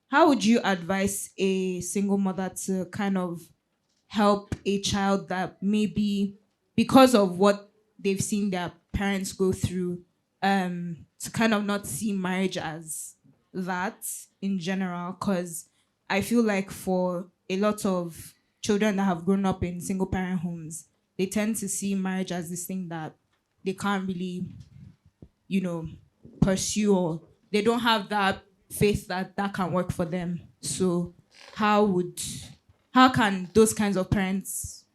how would you advise a single mother to kind of help a child that maybe because of what they've seen their parents go through, to kind of not see marriage as that in general? Because I feel like for a lot of children that have grown up in single parent homes, they tend to see marriage as this thing that they can't really, you know, pursue, or they don't have that faith that that can work for them. So how would how can those kinds of parents,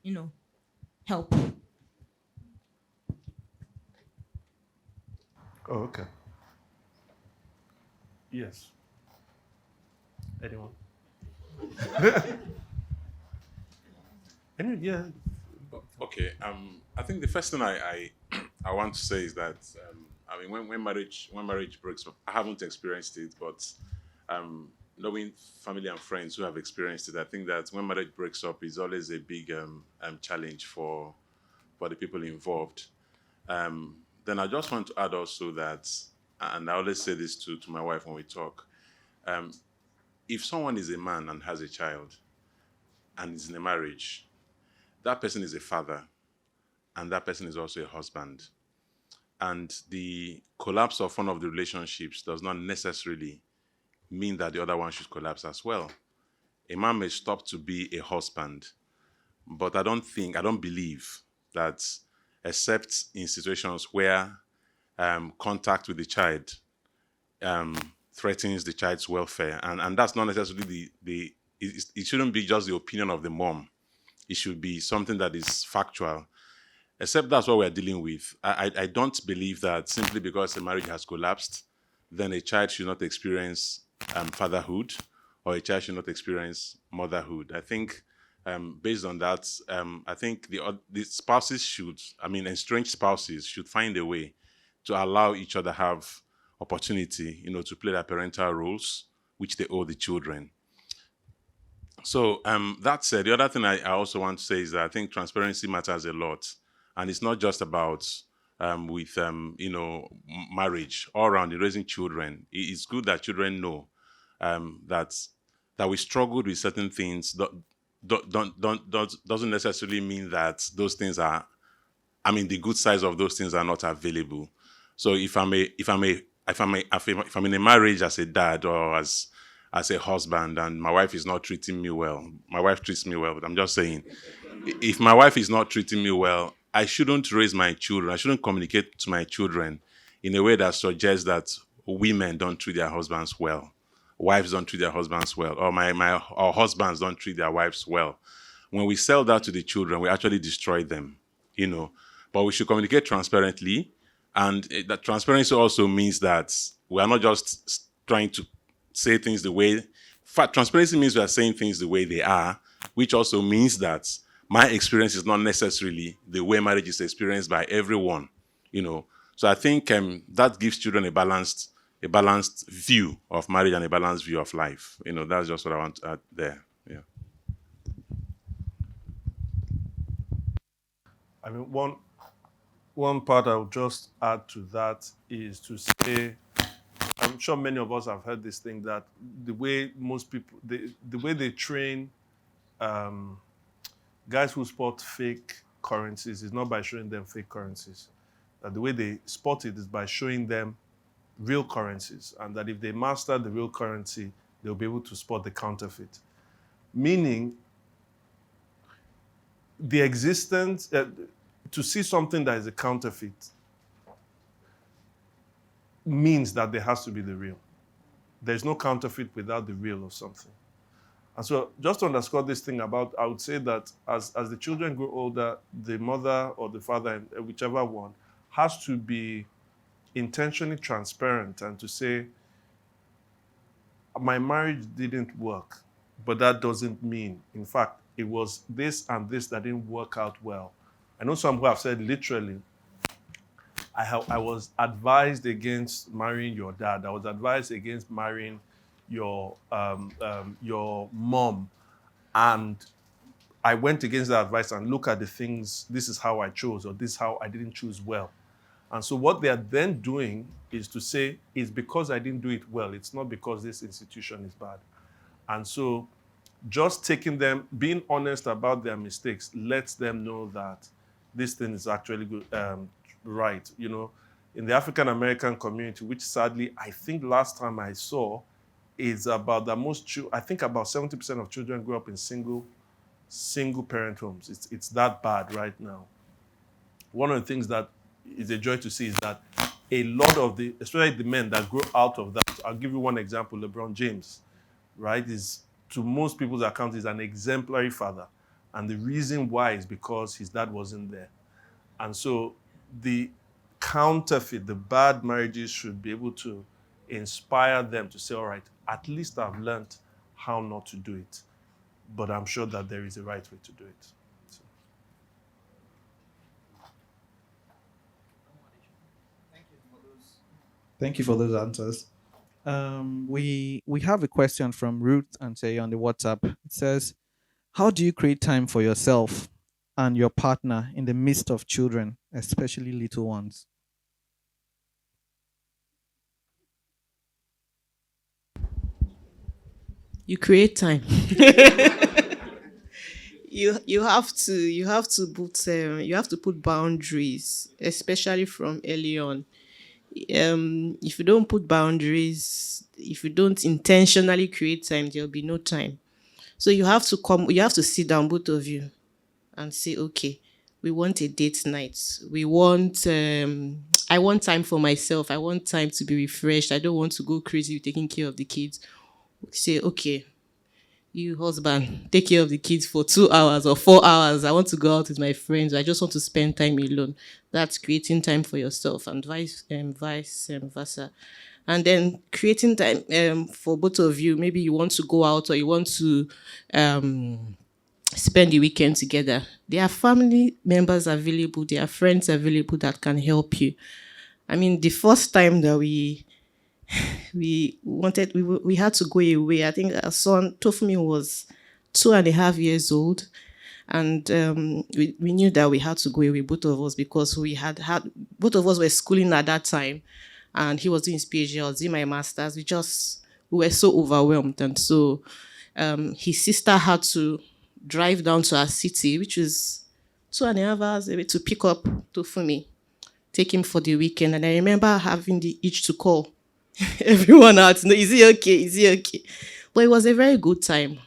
help? Oh, okay. Yes. Anyone? Yeah. Okay. I think the first thing I want to say is that I mean when marriage breaks up, I haven't experienced it, but knowing family and friends who have experienced it, I think that when marriage breaks up is always a big challenge for the people involved. Then I just want to add also that, and I always say this to my wife when we talk. Um, if someone is a man and has a child and is in a marriage, that person is a father and that person is also a husband. And the collapse of one of the relationships does not necessarily mean that the other one should collapse as well. A man may stop to be a husband, but I don't believe that, except in situations where contact with the child um, threatens the child's welfare, and that's not necessarily it shouldn't be just the opinion of the mom. It should be something that is factual. Except that's what we're dealing with. I don't believe that simply because a marriage has collapsed, then a child should not experience fatherhood, or a child should not experience motherhood. I think based on that, I think the spouses should, I mean, estranged spouses should find a way to allow each other have opportunity, to play their parental roles, which they owe the children. So that said, the other thing I also want to say is that I think transparency matters a lot, and it's not just about with marriage. All around in raising children, it's good that children know that we struggled with certain things. Doesn't necessarily mean that those things are. I mean, the good sides of those things are not available. So if I'm in a marriage as a dad or as a husband, and my wife is not treating me well, my wife treats me well, but I'm just saying, if my wife is not treating me well, I shouldn't raise my children. I shouldn't communicate to my children in a way that suggests that women don't treat their husbands well, wives don't treat their husbands well, or our husbands don't treat their wives well. When we sell that to the children, we actually destroy them, you know. But we should communicate transparently, and that transparency also means that we are not just trying to say things the way. Fact, transparency means we are saying things the way they are, which also means that my experience is not necessarily the way marriage is experienced by everyone, you know. So I think that gives children a balanced view of marriage and a balanced view of life. That's just what I want to add there. Yeah. I mean, one part I would just add to that is to say, I'm sure many of us have heard this thing that the way most people, the way they train um, guys who spot fake currencies is not by showing them fake currencies. That the way they spot it is by showing them real currencies, and that if they master the real currency, they'll be able to spot the counterfeit. Meaning, the existence, to see something that is a counterfeit means that there has to be the real. There's no counterfeit without the real of something. And so, just to underscore this thing about, I would say that as the children grow older, the mother or the father, whichever one, has to be intentionally transparent and to say, my marriage didn't work, but that doesn't mean, in fact, it was this and this that didn't work out well. I know some who have said literally, I was advised against marrying your dad. I was advised against marrying your mom, and I went against that advice and look at the things. This is how I chose, or this is how I didn't choose well. And so what they are then doing is to say, it's because I didn't do it well. It's not because this institution is bad. And so just taking them, being honest about their mistakes, lets them know that this thing is actually good, right. You know, in the African American community, which sadly I think last time I saw is about the I think about 70% of children grow up in single parent homes. It's that bad right now. One of the things that is a joy to see is that a lot of especially the men that grow out of that, I'll give you one example, LeBron James, right, is to most people's account is an exemplary father. And the reason why is because his dad wasn't there. And so the counterfeit, the bad marriages should be able to inspire them to say, all right, at least I've learned how not to do it. But I'm sure that there is a right way to do it. So. Thank you for those answers. We have a question from Ruth and say on the WhatsApp. It says, "How do you create time for yourself and your partner in the midst of children, especially little ones?" You create time. You have to put boundaries, especially from early on. If you don't put boundaries, if you don't intentionally create time, there'll be no time. So you have to sit down, both of you, and say, okay, we want a date night. I want time for myself. I want time to be refreshed. I don't want to go crazy with taking care of the kids. Say, okay, you husband, take care of the kids for 2 hours or 4 hours. I want to go out with my friends. I just want to spend time alone. That's creating time for yourself, and vice versa. And then creating time for both of you. Maybe you want to go out or you want to spend the weekend together. There are family members available. There are friends available that can help you. I mean, the first time that we had to go away. I think our son Tofumi was 2.5 years old, and we knew that we had to go away, both of us, because we had both of us were schooling at that time, and he was doing his PhD, I was doing my masters. We were so overwhelmed, and so his sister had to drive down to our city, which is 2.5 hours away, to pick up Tofumi, take him for the weekend. And I remember having the itch to call everyone out to know, is he okay? Is he okay? But it was a very good time,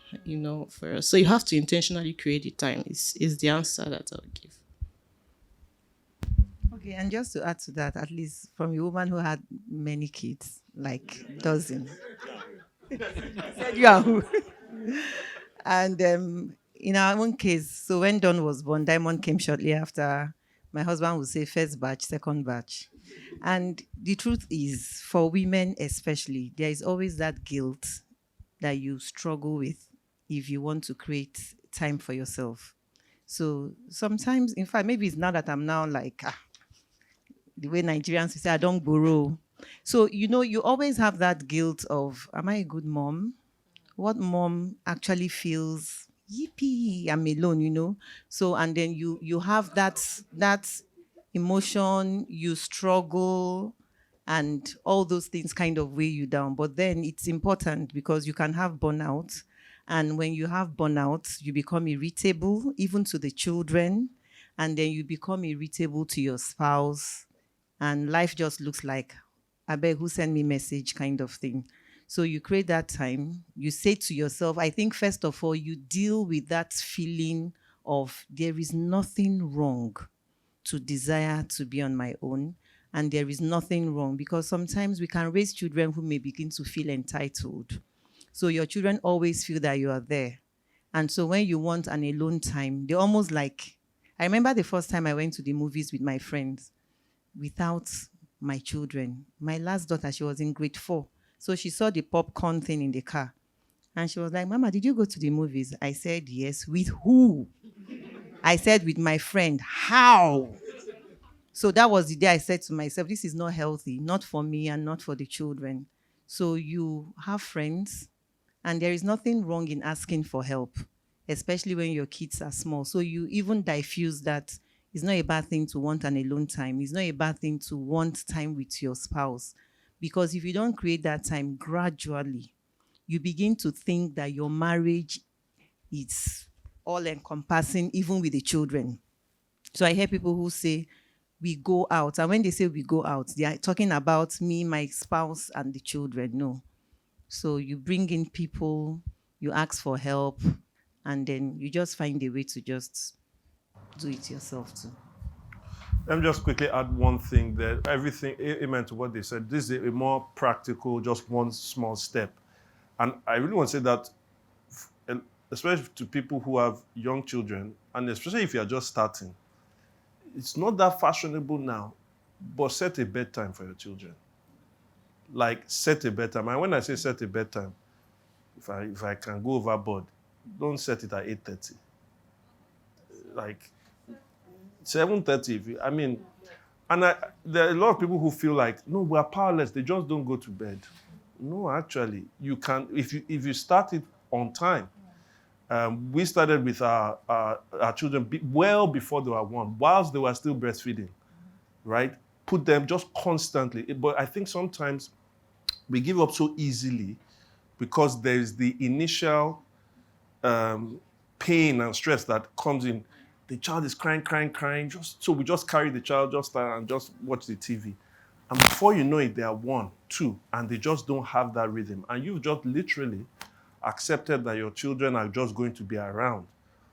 for us. So you have to intentionally create the time, is the answer that I would give. Okay, and just to add to that, at least from a woman who had many kids, like dozen. Said you are who? And in our own case, so when Dawn was born, Diamond came shortly after. My husband would say first batch, second batch. And the truth is, for women especially, there is always that guilt that you struggle with if you want to create time for yourself. So sometimes, in fact, maybe it's now that I'm now like, the way Nigerians say, I don't borrow. So, you always have that guilt of, am I a good mom? What mom actually feels, yippee, I'm alone. So, and then you have that emotion, you struggle, and all those things kind of weigh you down. But then it's important because you can have burnout. And when you have burnout, you become irritable, even to the children. And then you become irritable to your spouse. And life just looks like, I beg, who sent me message kind of thing. So you create that time. You say to yourself, I think first of all, you deal with that feeling of there is nothing wrong to desire to be on my own. And there is nothing wrong, because sometimes we can raise children who may begin to feel entitled. So your children always feel that you are there. And so when you want an alone time, they're almost like, I remember the first time I went to the movies with my friends without my children. My last daughter, she was in grade 4. So she saw the popcorn thing in the car. And she was like, Mama, did you go to the movies? I said, yes. With who? I said, with my friend. How? So that was the day I said to myself, this is not healthy, not for me and not for the children. So you have friends, and there is nothing wrong in asking for help, especially when your kids are small. So you even diffuse that it's not a bad thing to want an alone time. It's not a bad thing to want time with your spouse. Because if you don't create that time gradually, you begin to think that your marriage is all encompassing, even with the children. So I hear people who say, we go out. And when they say we go out, they are talking about me, my spouse, and the children. No. So you bring in people, you ask for help, and then you just find a way to just do it yourself too. Let me just quickly add one thing that everything, amen to what they said. This is a more practical, just one small step. And I really want to say that, especially to people who have young children, and especially if you're just starting, it's not that fashionable now, but set a bedtime for your children. Like, set a bedtime. And when I say set a bedtime, if I can go overboard, don't set it at 8:30. Like, 7:30. There are a lot of people who feel like, no, we're powerless. They just don't go to bed. No, actually, you can, if you start it on time. We started with our children well before they were 1, whilst they were still breastfeeding, right? Put them just constantly. But I think sometimes we give up so easily because there's the initial pain and stress that comes in. The child is crying, so we just carry the child and just watch the TV. And before you know it, they are 1, 2, and they just don't have that rhythm. And you've just literally accepted that your children are just going to be around.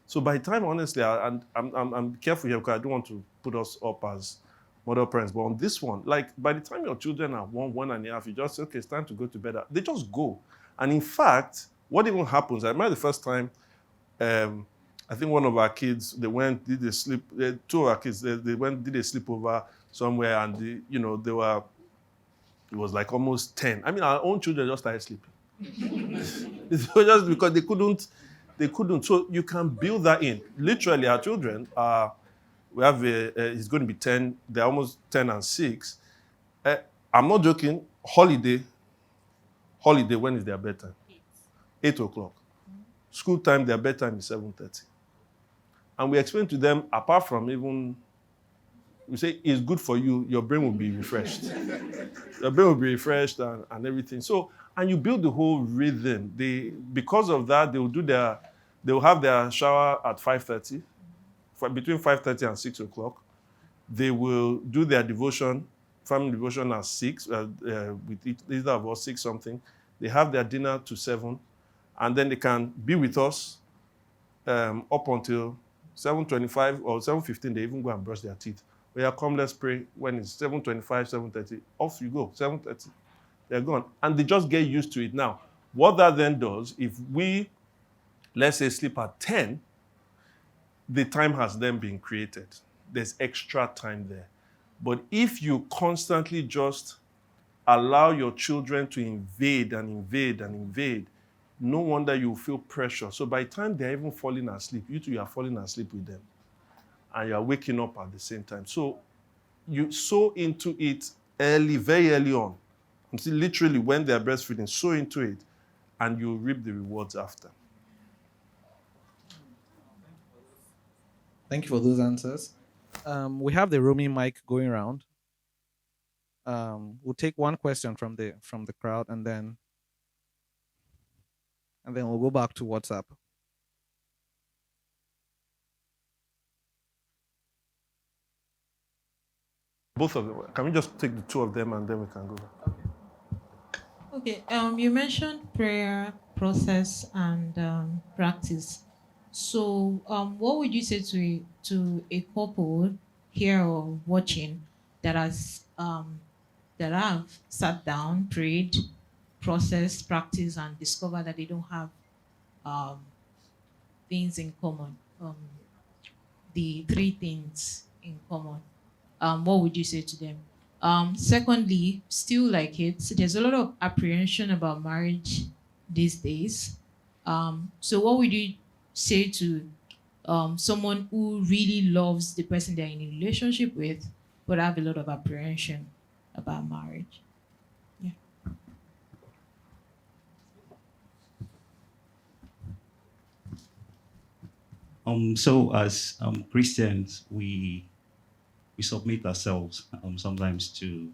So by the time, honestly, I'm careful here because I don't want to put us up as model parents, but on this one, like, by the time your children are 1.5, you just say, okay, it's time to go to bed. They just go. And in fact, what even happens, I remember the first time, I think one of our kids, they went, did a sleep, 2 of our kids, they went, did a sleepover somewhere, and they were, it was like almost 10. Our own children just started sleeping. It's just because they couldn't. So you can build that in. Literally, our children we have it's going to be 10. They're almost 10 and 6. I'm not joking. Holiday. When is their bedtime? 8 o'clock. School time, their bedtime is 7:30. And we explain to them, apart from even, we say it's good for you, your brain will be refreshed. Your brain will be refreshed and everything. So, and you build the whole rhythm. Because of that, they will have their shower at 5:30, between 5:30 and 6 o'clock. They will do their devotion, family devotion at 6, with either of us, 6 something. They have their dinner to 7, and then they can be with us up until 7:25 or 7:15. They even go and brush their teeth. We are come, let's pray. When it's 7:25, 7:30, off you go. 7:30, they're gone. And they just get used to it now. What that then does, if we, let's say, sleep at 10, the time has then been created. There's extra time there. But if you constantly just allow your children to invade, no wonder you feel pressure. So by the time they're even falling asleep, you two are falling asleep with them. And you're waking up at the same time. So you sow into it early, very early on. Until literally when they're breastfeeding, sow into it, and you reap the rewards after. Thank you for those answers. We have the roaming mic going around. We'll take one question from the crowd, and then we'll go back to WhatsApp. Both of them. Can we just take the 2 of them and then we can go? Okay. You mentioned prayer, process, and practice. So, what would you say to a couple here or watching that have sat down, prayed, processed, practiced, and discovered that they don't have things in common? The 3 things in common. What would you say to them? Secondly, still like it, there's a lot of apprehension about marriage these days. So what would you say to someone who really loves the person they're in a relationship with, but have a lot of apprehension about marriage? Yeah. So as Christians, we submit ourselves sometimes to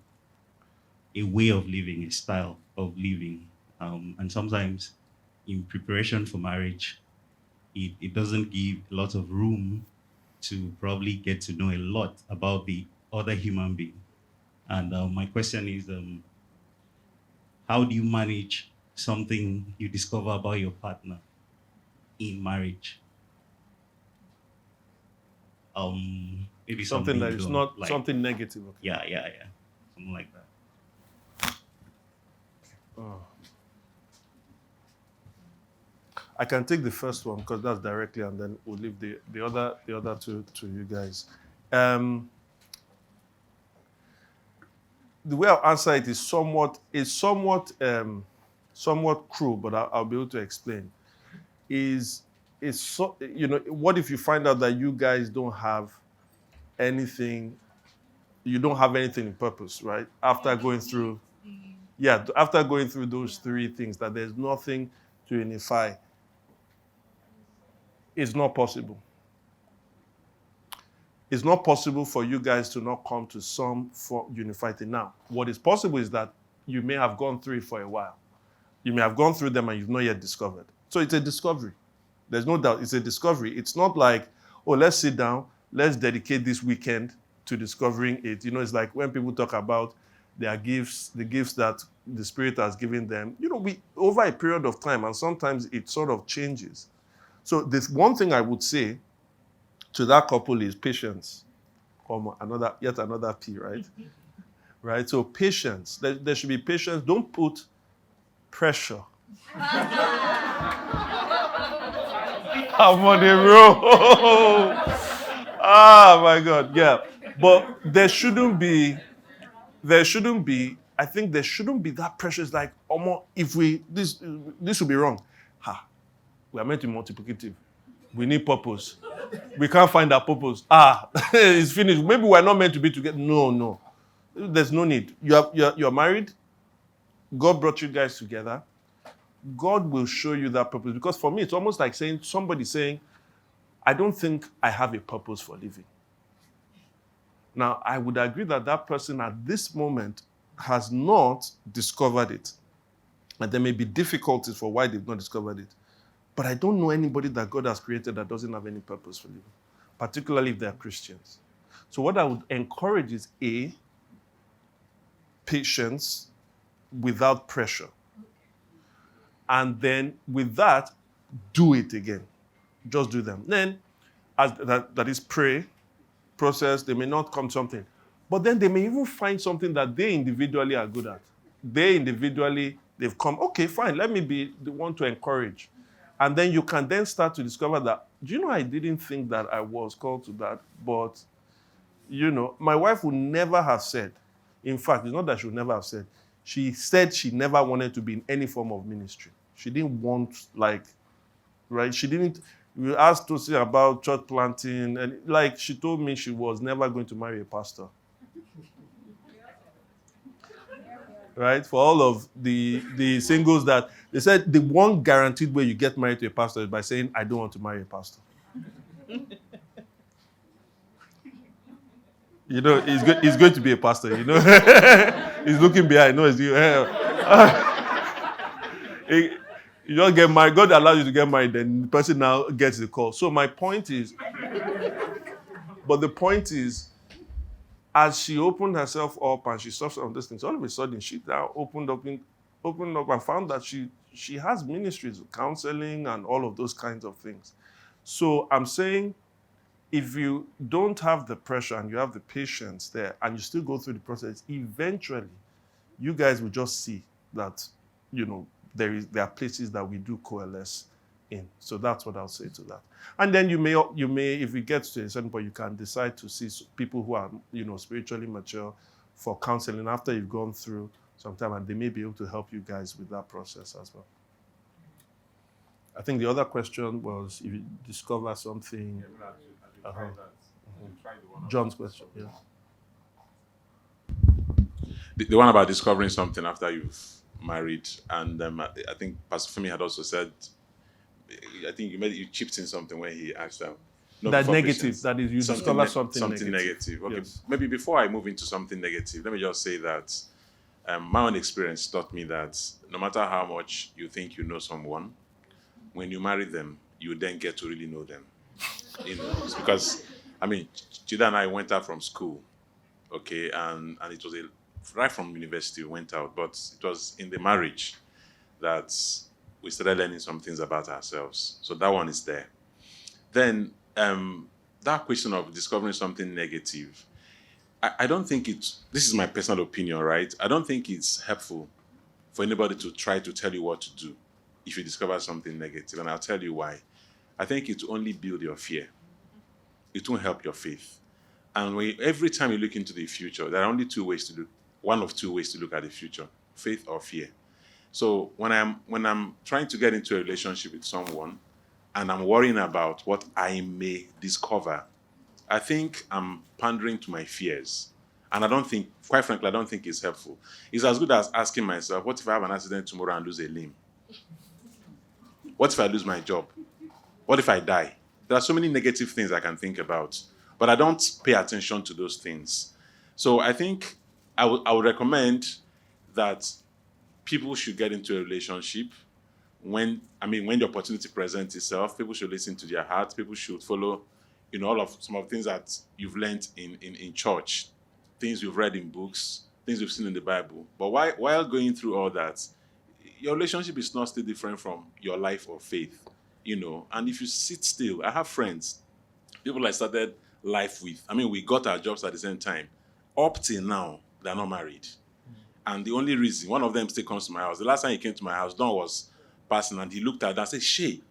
a way of living, a style of living, And sometimes in preparation for marriage, it doesn't give a lot of room to probably get to know a lot about the other human being. And my question is, how do you manage something you discover about your partner in marriage? Maybe Something something that you is don't not like. something negative. Okay. Yeah. Something like that. Oh. I can take the first one because that's directly, and then we'll leave the other two to you guys. The way I'll answer it is somewhat cruel, but I'll be able to explain. Is so, what if you find out that you guys don't have anything, you don't have anything in purpose, right? After going through those three things, that there's nothing to unify. It's not possible. It's not possible for you guys to not come to some unified thing. Now, what is possible is that you may have gone through it for a while. You may have gone through them and you've not yet discovered. So it's a discovery. There's no doubt it's a discovery. It's not like, oh, let's sit down, let's dedicate this weekend to discovering it. It's like when people talk about their gifts, the gifts that the Spirit has given them, we over a period of time, and sometimes it sort of changes. So this one thing I would say to that couple is patience. Yet another P, right? Right? So patience. There should be patience. Don't put pressure. I'm on the road. Ah, my God. Yeah. But there shouldn't be, I think there shouldn't be that pressure. It's like, if this will be wrong. We are meant to be multiplicative. We need purpose. We can't find our purpose. It's finished. Maybe we're not meant to be together. No. There's no need. You're married. God brought you guys together. God will show you that purpose. Because for me, it's almost like somebody saying, I don't think I have a purpose for living. Now, I would agree that person at this moment has not discovered it. And there may be difficulties for why they've not discovered it. But I don't know anybody that God has created that doesn't have any purpose for living, particularly if they're Christians. So what I would encourage is patience without pressure. And then with that, do it again. Just do them. Then, that is pray, process, they may not come something. But then they may even find something that they individually are good at. They've come, okay, fine, let me be the one to encourage. And then you can then start to discover that, I didn't think that I was called to that, but, my wife would never have said, in fact, it's not that she would never have said, she said she never wanted to be in any form of ministry. She didn't want, right? She didn't, we asked Tosi about church planting, and she told me she was never going to marry a pastor. Right? For all of the singles that, they said the one guaranteed way you get married to a pastor is by saying, I don't want to marry a pastor. He's going to be a pastor, He's looking behind, you don't get married. God allows you to get married, then the person now gets the call. So my point is, as she opened herself up and she saw some of these things, all of a sudden she now opened up and found that she has ministries, counseling and all of those kinds of things. So I'm saying, if you don't have the pressure and you have the patience there and you still go through the process, eventually you guys will just see that, there are places that we do coalesce in. So that's what I'll say to that. And then you may, if it gets to a certain point, you can decide to see people who are, spiritually mature for counseling after you've gone through some time, and they may be able to help you guys with that process as well. I think the other question was if you discover something. John's question, yeah. The one about discovering something after you've married, and I think Pastor Femi had also said, I think you chipped in something when he asked them. That negative, patience. That is, you discover something negative. Okay, yes. Maybe before I move into something negative, let me just say that my own experience taught me that no matter how much you think you know someone, when you marry them, you then get to really know them. It's because, I mean, Chida and I went out from school, okay, and it was right from university we went out, but it was in the marriage that we started learning some things about ourselves. So that one is there. Then that question of discovering something negative, I don't think this is my personal opinion, right? I don't think it's helpful for anybody to try to tell you what to do if you discover something negative. And I'll tell you why. I think it will only build your fear. It won't help your faith. And every time you look into the future, there are only one of two ways to look at the future, faith or fear. So when I'm trying to get into a relationship with someone and I'm worrying about what I may discover, I think I'm pandering to my fears. And quite frankly, I don't think it's helpful. It's as good as asking myself, what if I have an accident tomorrow and lose a limb? What if I lose my job? What if I die? There are so many negative things I can think about, but I don't pay attention to those things. So I think I would recommend that people should get into a relationship when the opportunity presents itself. People should listen to their heart. People should follow, some of the things that you've learned in church, things you've read in books, things you've seen in the Bible. But while going through all that, your relationship is not still different from your life of faith, And if you sit still, I have friends, people I started life with. We got our jobs at the same time. Up till now, they're not married. And the only reason, one of them still comes to my house. The last time he came to my house, Don was passing, and he looked at that and said, "Shay,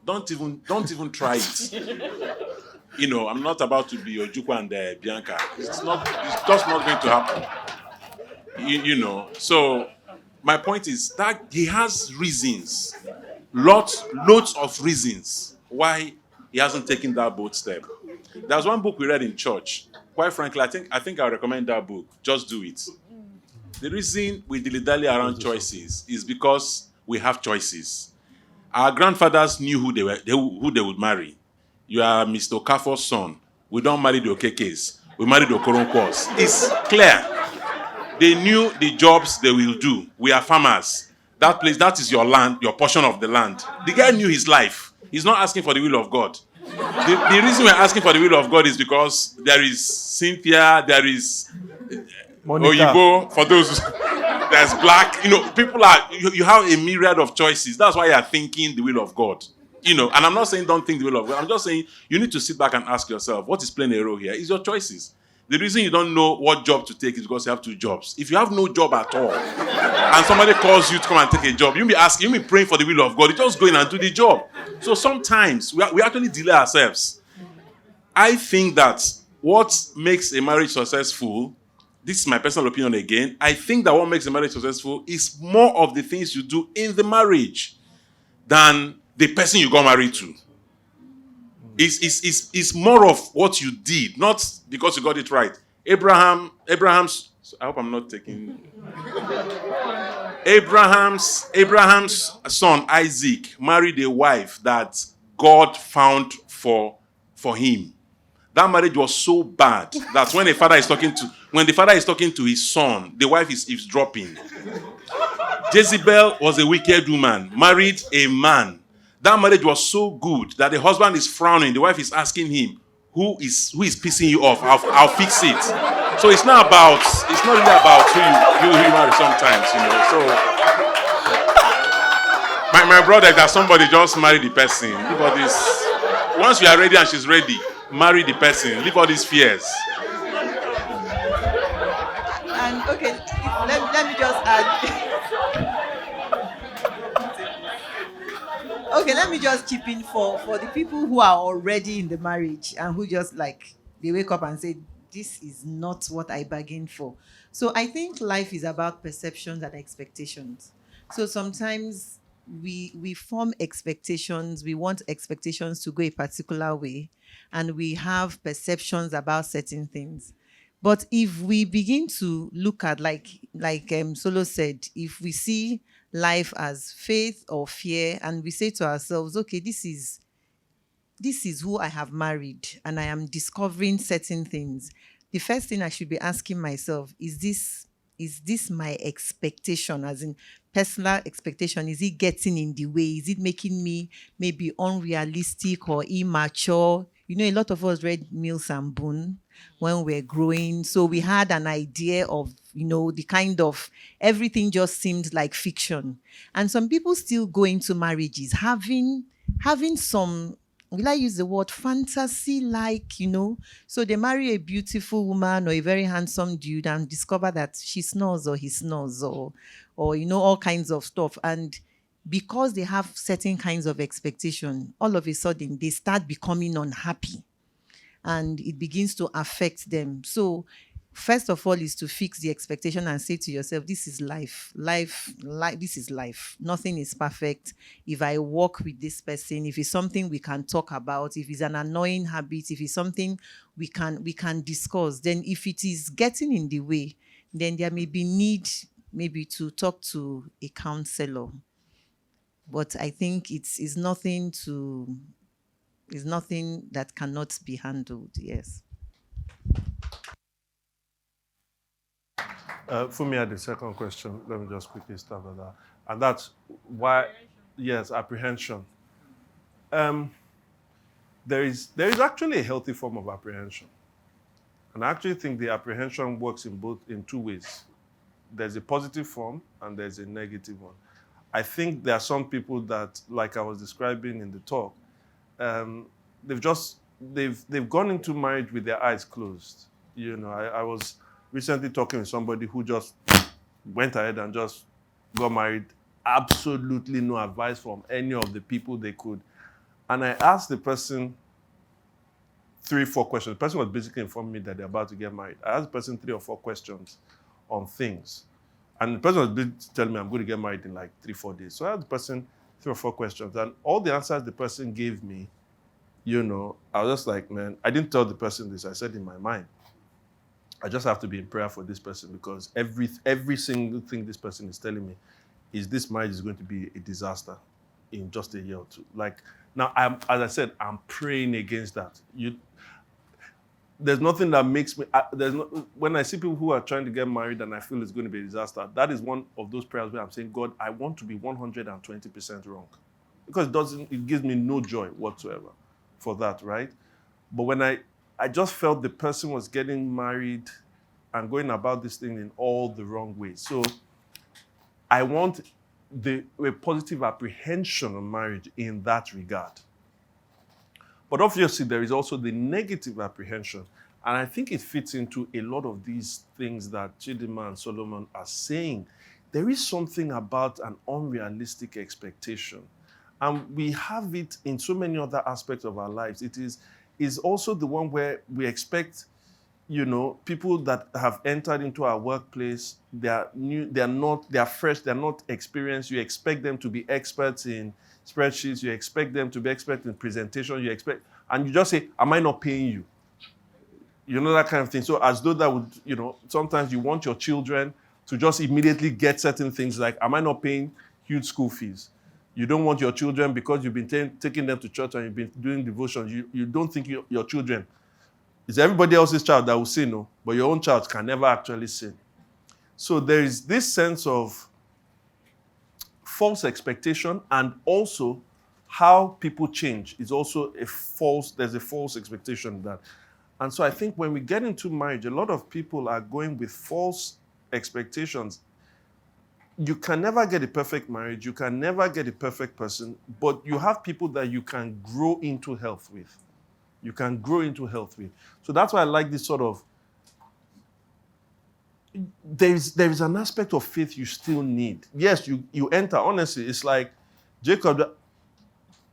don't even try it." I'm not about to be Ojukwu and Bianca. It's just not going to happen. So my point is that he has reasons, loads of reasons why he hasn't taken that bold step. There's one book we read in church. Quite frankly, I think I recommend that book. Just do it. The reason we dilly-dally around choices is because we have choices. Our grandfathers knew who they would marry. You are Mr. Okafor's son. We don't marry the Okekes. We marry the Okoronkwas. It's clear. They knew the jobs they will do. We are farmers. That place, that is your land, your portion of the land. The guy knew his life. He's not asking for the will of God. The reason we're asking for the will of God is because there is Cynthia, there is Oyibo, for those, there's black. People you have a myriad of choices. That's why you're thinking the will of God. And I'm not saying don't think the will of God. I'm just saying you need to sit back and ask yourself, what is playing a role here? Is your choices. The reason you don't know what job to take is because you have two jobs. If you have no job at all, and somebody calls you to come and take a job, you'll be praying for the will of God. You just go in and do the job. So sometimes we actually delay ourselves. I think that what makes a marriage successful, this is my personal opinion again, I think that what makes a marriage successful is more of the things you do in the marriage than the person you got married to. It's more of what you did, not because you got it right. Abraham's I hope I'm not taking Abraham's son Isaac married a wife that God found for him. That marriage was so bad that when the father is talking to his son, the wife is eavesdropping. Jezebel was a wicked woman, married a man. That marriage was so good that the husband is frowning. The wife is asking him, who is pissing you off? I'll fix it. So it's not really about who you marry sometimes, So my brother, that somebody just marry the person. Leave all this. Once you are ready and she's ready, marry the person. Leave all these fears. And okay, let me just add. Okay, let me just chip in for the people who are already in the marriage and who just they wake up and say, this is not what I bargained for. So I think life is about perceptions and expectations. So sometimes we form expectations, we want expectations to go a particular way, and we have perceptions about certain things. But if we begin to look at, like Solo said, if we see life as faith or fear, and we say to ourselves, okay, this is who I have married, and I am discovering certain things. The first thing I should be asking myself, is this is this my expectation, as in personal expectation? Is it getting in the way? Is it making me maybe unrealistic or immature? You know, a lot of us read Mills and Boone when we were growing. So we had an idea of, you know, the kind of everything just seemed like fiction. And some people still go into marriages having some, will I use the word fantasy, like, you know, so they marry a beautiful woman or a very handsome dude and discover that she snores or he snores, or you know, all kinds of stuff. And because they have certain kinds of expectation, all of a sudden they start becoming unhappy and it begins to affect them. So first of all is to fix the expectation and say to yourself, this is life, this is life. Nothing is perfect. If I work with this person, if it's something we can talk about, if it's an annoying habit, if it's something we can discuss, then if it is getting in the way, then there may be need maybe to talk to a counselor. But I think it's nothing that cannot be handled. Yes. For me, the second question, let me just quickly start with that. And that's why, yes, apprehension. There is actually a healthy form of apprehension. And I actually think the apprehension works in two ways. There's a positive form and there's a negative one. I think there are some people that, like I was describing in the talk, they've gone into marriage with their eyes closed. You know, I was recently talking with somebody who just went ahead and just got married, absolutely no advice from any of the people they could. And I asked the person 3-4 questions. The person was basically informing me that they're about to get married. I asked the person 3 or 4 questions on things. And the person was basically telling me I'm going to get married in like 3-4 days. So I asked the person 3 or 4 questions. And all the answers the person gave me, you know, I was just like, man, I didn't tell the person this. I said in my mind, I just have to be in prayer for this person, because every single thing this person is telling me is this marriage is going to be a disaster in just a year or two. Like, now, as I said, I'm praying against that. There's nothing that makes me, when I see people who are trying to get married and I feel it's going to be a disaster, that is one of those prayers where I'm saying, God, I want to be 120% wrong. Because it gives me no joy whatsoever for that, right? But when I just felt the person was getting married and going about this thing in all the wrong ways. So I want a positive apprehension of marriage in that regard. But obviously, there is also the negative apprehension. And I think it fits into a lot of these things that Chidima and Solomon are saying. There is something about an unrealistic expectation. And we have it in so many other aspects of our lives. It is also the one where we expect, you know, people that have entered into our workplace, they are new, they are fresh, they're not experienced. You expect them to be experts in spreadsheets, you expect them to be experts in presentation, and you just say, am I not paying you? You know, that kind of thing. So as though that would, you know, sometimes you want your children to just immediately get certain things like, am I not paying huge school fees? You don't want your children, because you've been taking them to church and you've been doing devotions, you don't think your children, it's everybody else's child that will sin, no, but your own child can never actually sin. So there is this sense of false expectation, and also how people change is also there's a false expectation of that. And so I think when we get into marriage, a lot of people are going with false expectations. You can never get a perfect marriage, you can never get a perfect person, but you have people that you can grow into health with. You can grow into health with. So that's why I like this sort of, there is an aspect of faith you still need. Yes, you enter, honestly, it's like, Jacob,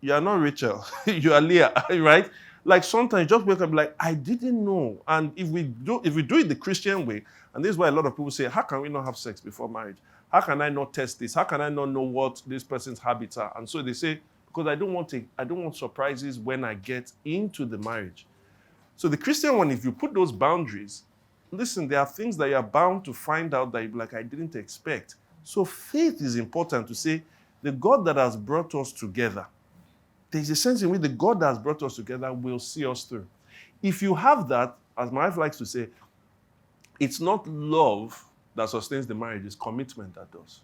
you are not Rachel, you are Leah, right? Like sometimes you just wake up like, I didn't know. And if we do it the Christian way, and this is why a lot of people say, how can we not have sex before marriage? How can I not test this? How can I not know what this person's habits are? And so they say, because I don't want surprises when I get into the marriage. So the Christian one, if you put those boundaries, listen, there are things that you're bound to find out that you're like, I didn't expect. So faith is important to say, the God that has brought us together, there's a sense in which the God that has brought us together will see us through. If you have that, as my wife likes to say, it's not love that sustains the marriage. It's commitment that does.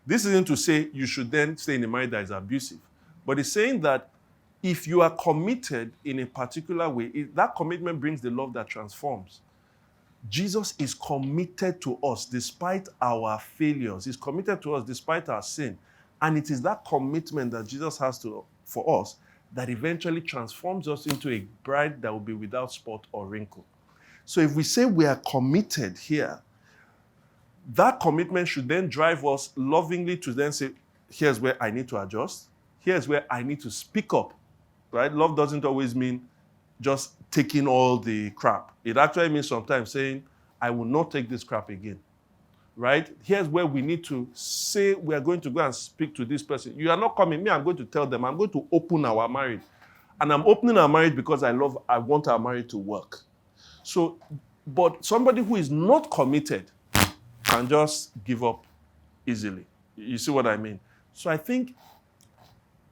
This isn't to say you should then stay in a marriage that is abusive, but it's saying that if you are committed in a particular way, that commitment brings the love that transforms. Jesus is committed to us despite our failures. He's committed to us despite our sin. And it is that commitment that Jesus has for us that eventually transforms us into a bride that will be without spot or wrinkle. So if we say we are committed here, that commitment should then drive us lovingly to then say, here's where I need to adjust. Here's where I need to speak up, right? Love doesn't always mean just taking all the crap. It actually means sometimes saying, I will not take this crap again, right? Here's where we need to say we are going to go and speak to this person. You are not coming. Me, I'm going to tell them. I'm going to open our marriage. And I'm opening our marriage because I want our marriage to work. So, but somebody who is not committed can just give up easily. You see what I mean? So I think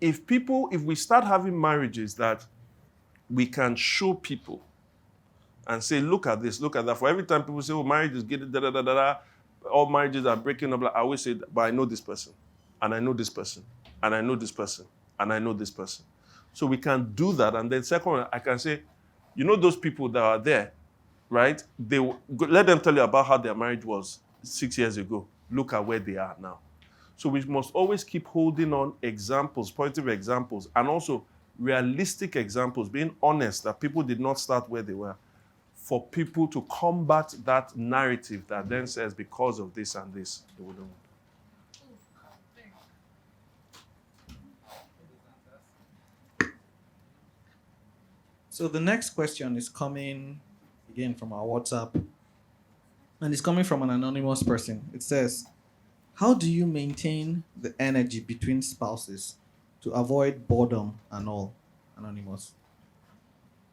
if we start having marriages that we can show people and say, look at this, look at that. For every time people say, oh, marriage is getting da-da-da-da-da, all marriages are breaking up, I always say, but I know this person, and I know this person, and I know this person, and I know this person. So we can do that. And then second, I can say, you know those people that are there, right? Let them tell you about how their marriage was 6 years ago. Look at where they are now. So we must always keep holding on examples, positive examples, and also realistic examples, being honest that people did not start where they were, for people to combat that narrative that then says because of this and this, they wouldn't. So the next question is coming again from our WhatsApp, and it's coming from an anonymous person. It says, how do you maintain the energy between spouses to avoid boredom and all? Anonymous.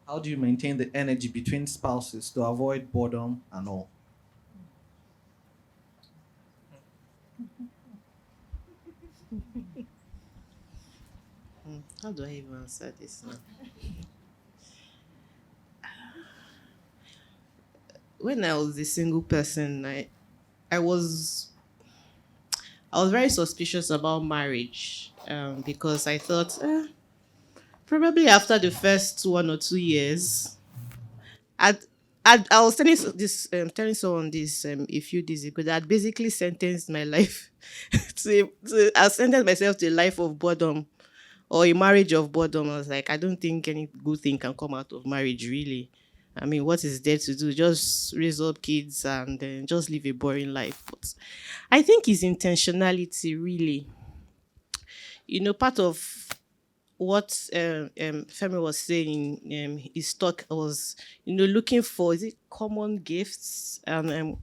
How do you maintain the energy between spouses to avoid boredom and all? How do I even answer this now? When I was a single person, I was very suspicious about marriage because I thought probably after the first 1 or 2 years, I was telling someone this a few days ago that I'd basically sentenced my life I sentenced myself to a life of boredom or a marriage of boredom. I was like, I don't think any good thing can come out of marriage, really. I mean, what is there to do? Just raise up kids and then just live a boring life. But I think it's intentionality, really. Part of what Femi was saying in his talk was, looking for, is it common gifts? And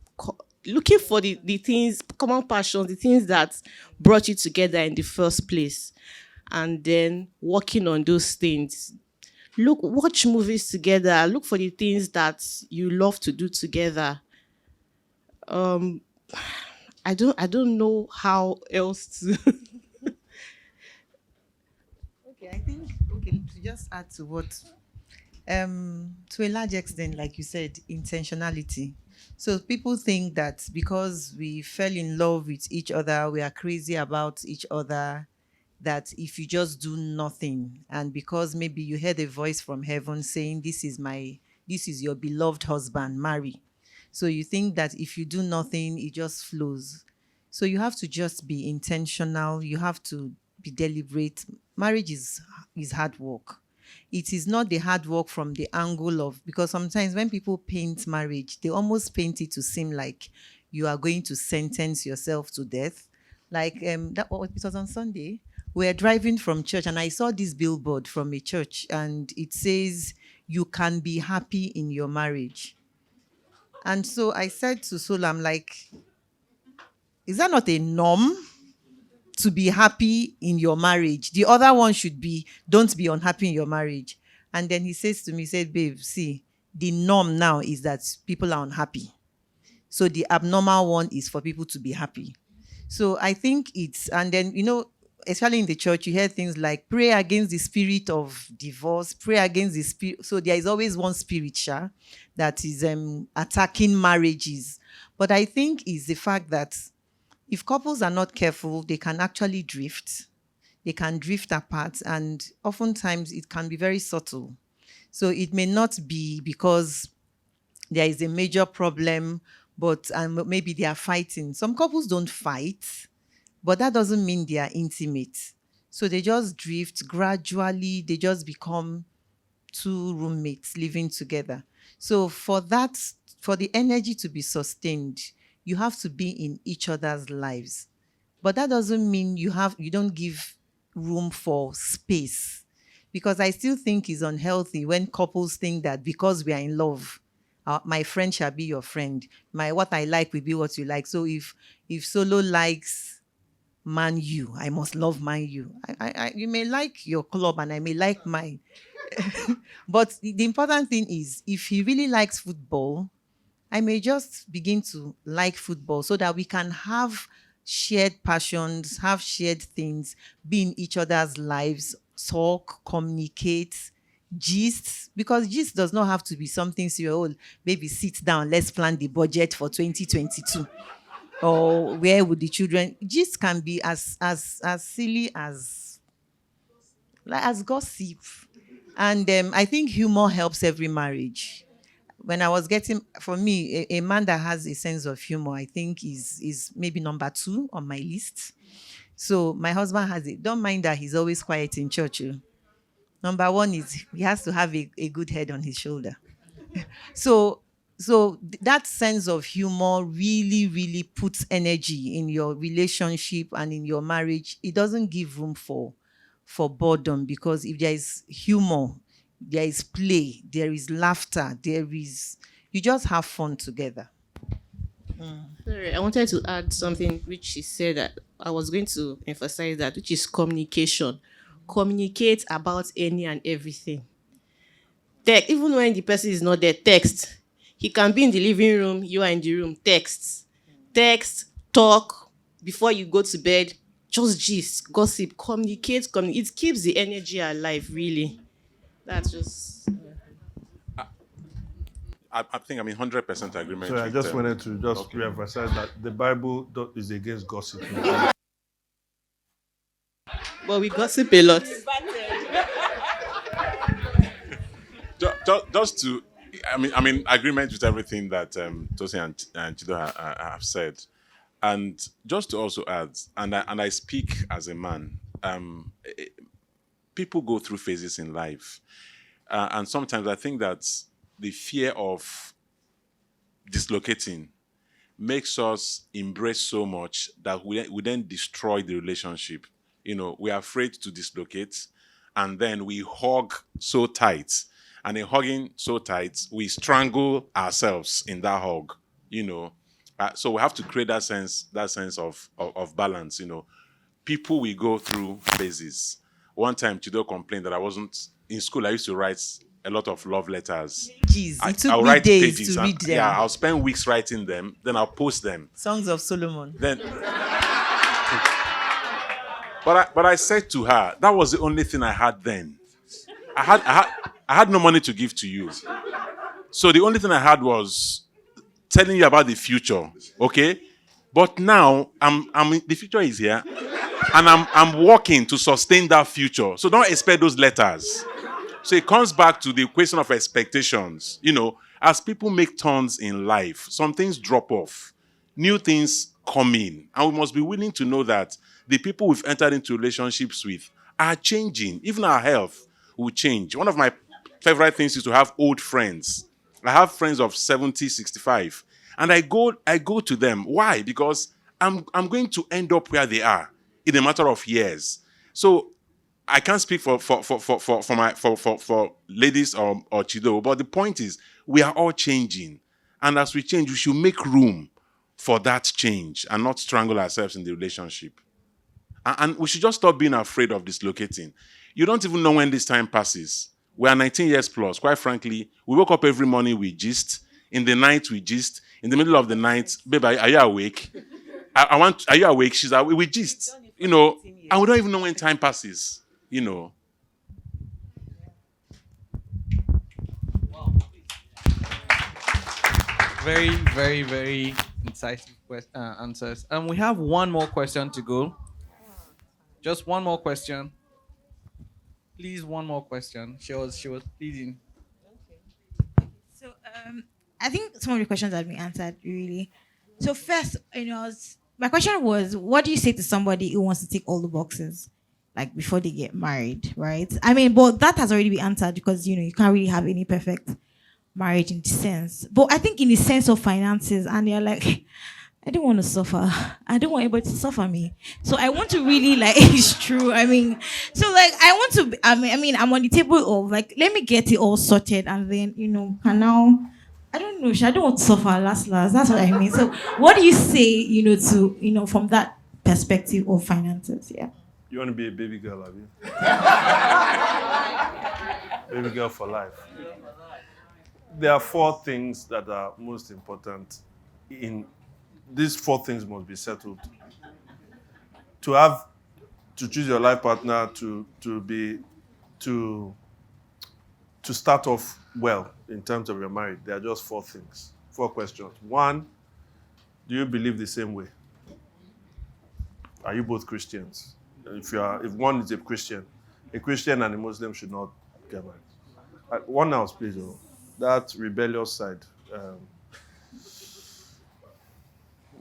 looking for the things, common passions, the things that brought you together in the first place. And then working on those things. Watch movies together. Look for the things that you love to do together. I don't know how else to. Okay, I think to just add to what, to a large extent, like you said, intentionality. So people think that because we fell in love with each other, we are crazy about each other, that if you just do nothing, and because maybe you heard a voice from heaven saying, this is your beloved husband, marry. So you think that if you do nothing, it just flows. So you have to just be intentional. You have to be deliberate. Marriage is hard work. It is not the hard work from the angle of, because sometimes when people paint marriage, they almost paint it to seem like you are going to sentence yourself to death. Like it was on Sunday. We're driving from church and I saw this billboard from a church and it says, you can be happy in your marriage. And so I said to Sol, I'm like, is that not a norm to be happy in your marriage? The other one should be, don't be unhappy in your marriage. And then he says to me, he said, babe, see, the norm now is that people are unhappy. So the abnormal one is for people to be happy. So I think and then, especially in the church, you hear things like pray against the spirit of divorce, pray against the spirit. So there is always one spirit, that is attacking marriages. But I think is the fact that if couples are not careful, they can actually drift. They can drift apart, and oftentimes it can be very subtle. So it may not be because there is a major problem, but maybe they are fighting. Some couples don't fight, but that doesn't mean they are intimate. So they just drift gradually, they just become two roommates living together. So for the energy to be sustained, you have to be in each other's lives. But that doesn't mean you don't give room for space. Because I still think it's unhealthy when couples think that because we are in love, my friend shall be your friend. What I like will be what you like. So if Solo likes Man U, I must love Man U. You may like your club and I may like mine. But the important thing is, if he really likes football, I may just begin to like football so that we can have shared passions, have shared things, be in each other's lives, talk, communicate, gist. Because gist does not have to be something serious. Oh, baby, sit down, let's plan the budget for 2022. Or where would the children? Gist can be as silly as gossip. And I think humor helps every marriage. When I was for me, a man that has a sense of humor, I think is maybe number 2 on my list. So my husband has it. Don't mind that he's always quiet in church. Number 1 is he has to have a good head on his shoulder. So that sense of humor really, really puts energy in your relationship and in your marriage. It doesn't give room for boredom, because if there is humor, there is play, there is laughter, you just have fun together. Sorry, I wanted to add something which she said that I was going to emphasize that, which is communication. Communicate about any and everything. Even when the person is not there, text. He can be in the living room, you are in the room, text, talk before you go to bed, just gist, gossip, communicate. It keeps the energy alive, really. That's just... I think I'm in 100% agreement. So I with, just wanted to okay. reemphasize that the Bible is against gossip. But we gossip a lot. Just to, I mean, agreement with everything that Tosin and Chido have said, and just to also add, and I speak as a man. People go through phases in life, and sometimes I think that the fear of dislocating makes us embrace so much that we then destroy the relationship. We are afraid to dislocate, and then we hug so tight. And in hugging so tight, we strangle ourselves in that hug. So we have to create that sense of balance. People will go through phases. One time, Chido complained that I wasn't in school. I used to write a lot of love letters. It took me days to read them. Yeah, I'll spend weeks writing them. Then I'll post them. Songs of Solomon. Then, but I said to her, that was the only thing I had then. I had no money to give to you. So the only thing I had was telling you about the future, okay? But now the future is here, and I'm working to sustain that future. So don't expect those letters. So it comes back to the question of expectations. As people make turns in life, some things drop off, new things come in, and we must be willing to know that the people we've entered into relationships with are changing. Even our health will change. One of my favorite things is to have old friends. I have friends of 70, 65. And I go to them. Why? Because I'm going to end up where they are in a matter of years. So I can't speak for ladies or Chido, but the point is we are all changing. And as we change, we should make room for that change and not strangle ourselves in the relationship. And we should just stop being afraid of dislocating. You don't even know when this time passes. We are 19 years plus. Quite frankly, we wake up every morning, we gist. In the night, we gist. In the middle of the night, babe, are you awake? Are you awake? She's awake. We gist. And we don't even know when time passes. Very, very, very incisive answers. And we have one more question to go. Just one more question. Please, one more question. She was pleading. So I think some of the questions have been answered really. So first, my question was, what do you say to somebody who wants to tick all the boxes, like before they get married, right? I mean, but that has already been answered because you can't really have any perfect marriage in the sense. But I think in the sense of finances, and they're like, I don't want to suffer. I don't want anybody to suffer me. So I want to really like it's true. I mean, so like I want to. I mean, I'm on the table of like let me get it all sorted and then can now. I don't know. I don't want to suffer last. That's what I mean. So what do you say? To from that perspective of finances. Yeah. You want to be a baby girl, have you? Baby girl for life. There are four things that are most important. These four things must be settled. To choose your life partner, to start off well in terms of your marriage, there are just four things, four questions. One, do you believe the same way? Are you both Christians? If one is a Christian and a Muslim should not get married. One house, please. That rebellious side.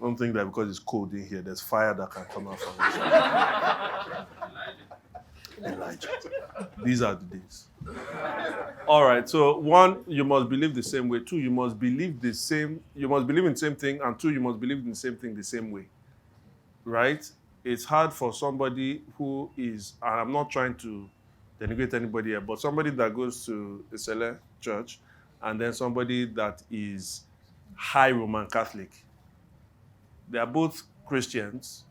Don't think that because it's cold in here, there's fire that can come out from this. Elijah. These are the days. All right. So one, you must believe the same way. Two, you must believe in the same thing. And two, you must believe in the same thing the same way. Right? It's hard for somebody who is, and I'm not trying to denigrate anybody here, but somebody that goes to a Sele church and then somebody that is high Roman Catholic. They are both Christians,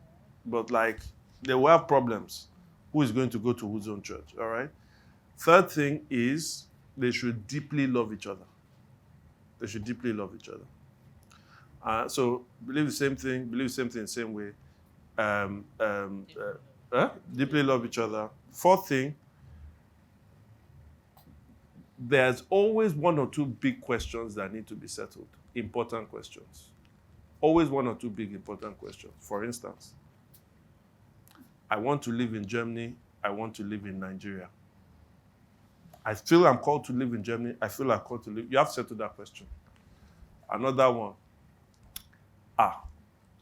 but like they will have problems. Who is going to go to whose own church? All right. Third thing is they should deeply love each other. They should deeply love each other. So believe the same thing the same way. Deeply love each other. Fourth thing, there's always one or two big questions that need to be settled. Important questions. Always one or two big important questions. For instance, I want to live in Germany. I want to live in Nigeria. I feel I'm called to live in Germany. I feel I'm called to live. You have to settle that question. Another one.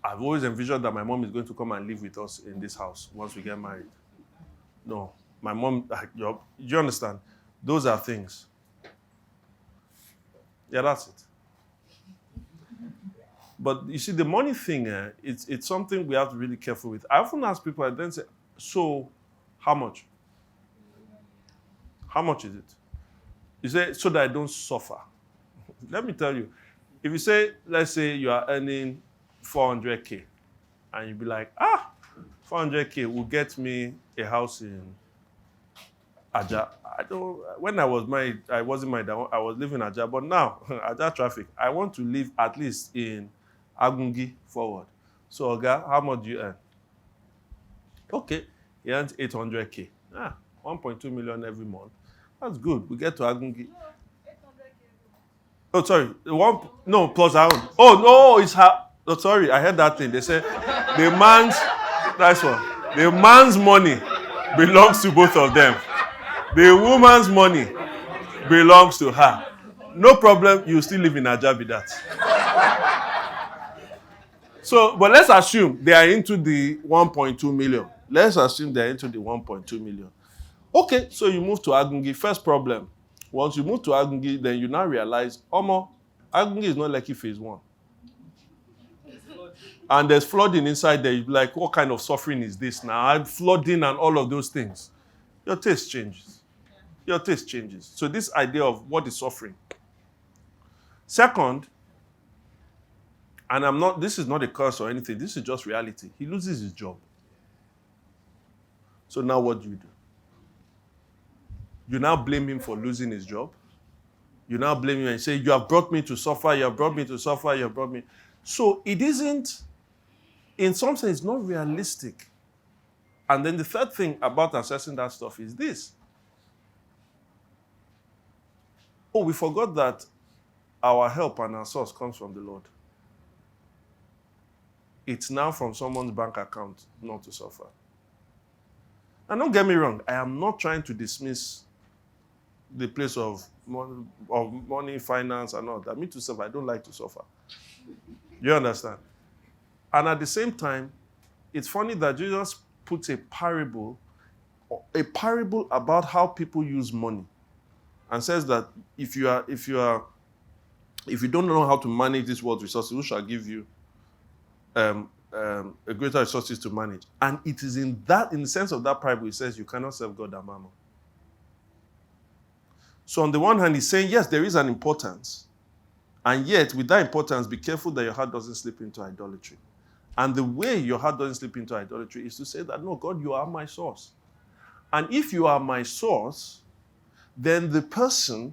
I've always envisioned that my mom is going to come and live with us in this house once we get married. No, my mom, you understand? Those are things. Yeah, that's it. But you see, the money thing, it's something we have to be really careful with. I often ask people, I then say, so how much? How much is it? You say, so that I don't suffer. Let me tell you, if you say, let's say you are earning 400K, and you'll be like, 400K will get me a house in Aja. When I was married, I wasn't married, I was living in Aja, but now, Aja traffic, I want to live at least in Agungi forward. So, Oga, how much do you earn? Okay, he earns 800K. 1.2 million every month. That's good. We get to Agungi. Oh, sorry. Plus our own. Oh, no, it's her. Oh, sorry, I heard that thing. They said the man's money belongs to both of them. The woman's money belongs to her. No problem, you still live in Aja with that. So, but let's assume they are into the 1.2 million. Let's assume they're into the 1.2 million. Okay, so you move to Agungi. First problem. Once you move to Agungi, then you now realize, Agungi is not like phase 1. And there's flooding inside there. You'd be like, what kind of suffering is this now? Flooding and all of those things. Your taste changes. So this idea of what is suffering. Second, and this is not a curse or anything, this is just reality. He loses his job. So now what do? You now blame him for losing his job. You now blame him and say, you have brought me to suffer, So it isn't, in some sense, it's not realistic. And then the third thing about assessing that stuff is this. We forgot that our help and our source comes from the Lord. it's now from someone's bank account not to suffer. And don't get me wrong, I am not trying to dismiss the place of money, finance, and all that. Me to suffer, I don't like to suffer. You understand? And at the same time, it's funny that Jesus puts a parable about how people use money, and says that if you don't know how to manage this world's resources, who shall give you a greater resources to manage? And it is in the sense of that parable, it says you cannot serve God and mammon. So on the one hand, he's saying, yes, there is an importance. And yet, with that importance, be careful that your heart doesn't slip into idolatry. And the way your heart doesn't slip into idolatry is to say that, no, God, you are my source. And if you are my source, then the person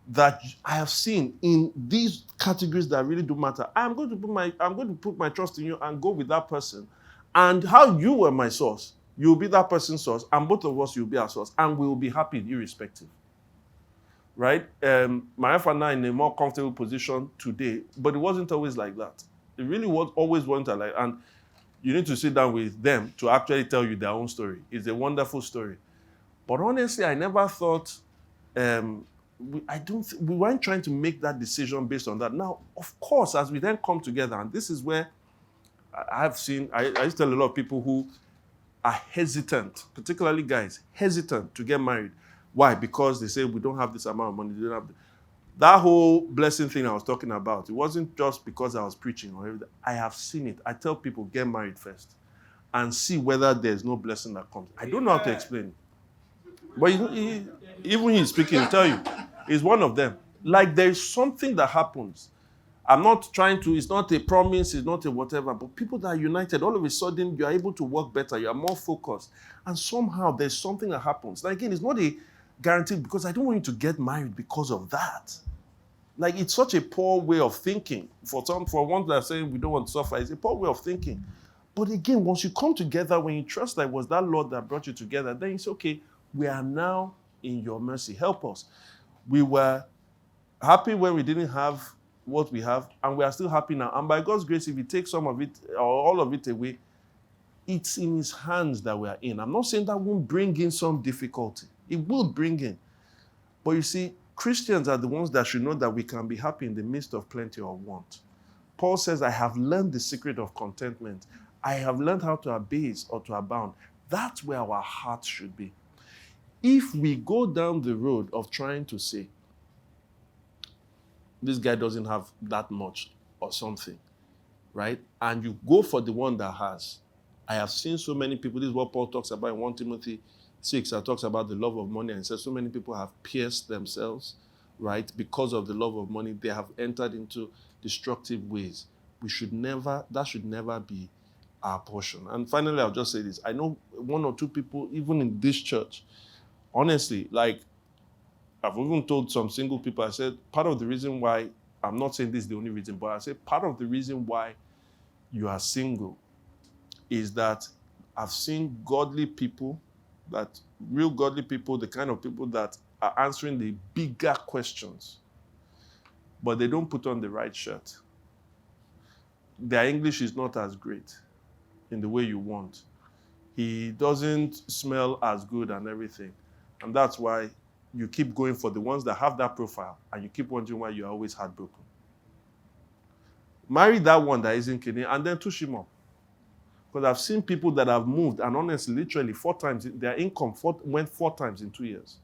that I have seen in these categories that really do matter, I'm going to put my trust in you and go with that person. And how you were my source, you'll be that person's source, and both of us will be our source, and we will be happy irrespective. Right? My wife and I in a more comfortable position today, but it wasn't always like that. It really was always wasn't like, and you need to sit down with them to actually tell you their own story. It's a wonderful story. But honestly, I never thought, we weren't trying to make that decision based on that. Now, of course, as we then come together, and this is where I used to tell a lot of people who are hesitant, particularly guys, hesitant to get married. Why? Because they say we don't have this amount of money. They don't have that whole blessing thing I was talking about. It wasn't just because I was preaching or everything. I have seen it. I tell people, get married first and see whether there's no blessing that comes. I don't know how to explain it. But even he's speaking, he'll tell you, it's one of them. Like there's something that happens. I'm not trying to, it's not a promise, it's not a whatever, but people that are united, all of a sudden, you're able to work better, you're more focused. And somehow there's something that happens. Now again, it's not a guarantee, because I don't want you to get married because of that. Like, it's such a poor way of thinking. For one that are saying we don't want to suffer, it's a poor way of thinking. But again, once you come together, when you trust that it was that Lord that brought you together, then it's okay. We are now in your mercy. Help us. We were happy when we didn't have what we have, and we are still happy now. And by God's grace, if He takes some of it or all of it away, it's in His hands that we are in. I'm not saying that won't bring in some difficulty. It will bring in. But you see, Christians are the ones that should know that we can be happy in the midst of plenty or want. Paul says, I have learned the secret of contentment. I have learned how to abase or to abound. That's where our hearts should be. If we go down the road of trying to say, this guy doesn't have that much or something, right? And you go for the one that has. I have seen so many people, this is what Paul talks about in 1 Timothy 6, that talks about the love of money, and it says so many people have pierced themselves, right? Because of the love of money, they have entered into destructive ways. That should never be our portion. And finally, I'll just say this. I know one or two people, even in this church, honestly, like, I've even told some single people, I said, part of the reason why, I'm not saying this is the only reason, but I said part of the reason why you are single is that I've seen godly people, that real godly people, the kind of people that are answering the bigger questions, but they don't put on the right shirt. Their English is not as great in the way you want. He doesn't smell as good and everything. And that's why you keep going for the ones that have that profile, and you keep wondering why you're always heartbroken. Marry that one that isn't kidding, and then touch him up. Because I've seen people that have moved, and honestly, literally 4 times, their income went 4 times in 2 years.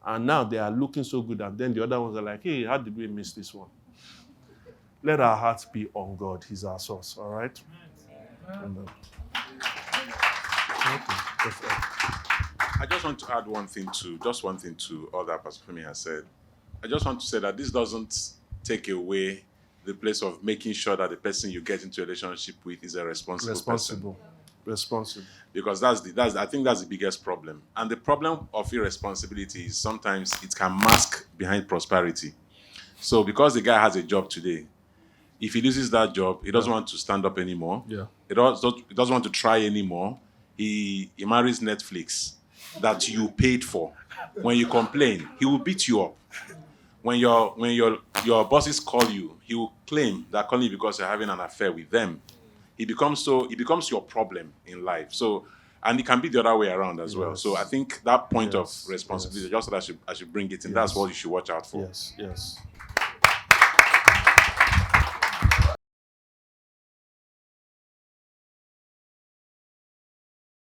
And now they are looking so good, and then the other ones are like, hey, how did we miss this one? Let our hearts be on God. He's our source, all right? I just want to add one thing to all that Pastor Femi has said. I just want to say that this doesn't take away the place of making sure that the person you get into a relationship with is a responsible person. Because I think that's the biggest problem. And the problem of irresponsibility is sometimes it can mask behind prosperity. So because the guy has a job today, if he loses that job, he doesn't want to stand up anymore. Yeah. He doesn't want to try anymore. He marries Netflix that you paid for. When you complain, he will beat you up. When your bosses call you, he will claim they're calling you because you're having an affair with them. it becomes your problem in life. So, and it can be the other way around as well. So I think that point of responsibility, just that I should bring it in. That's what you should watch out for. Yes.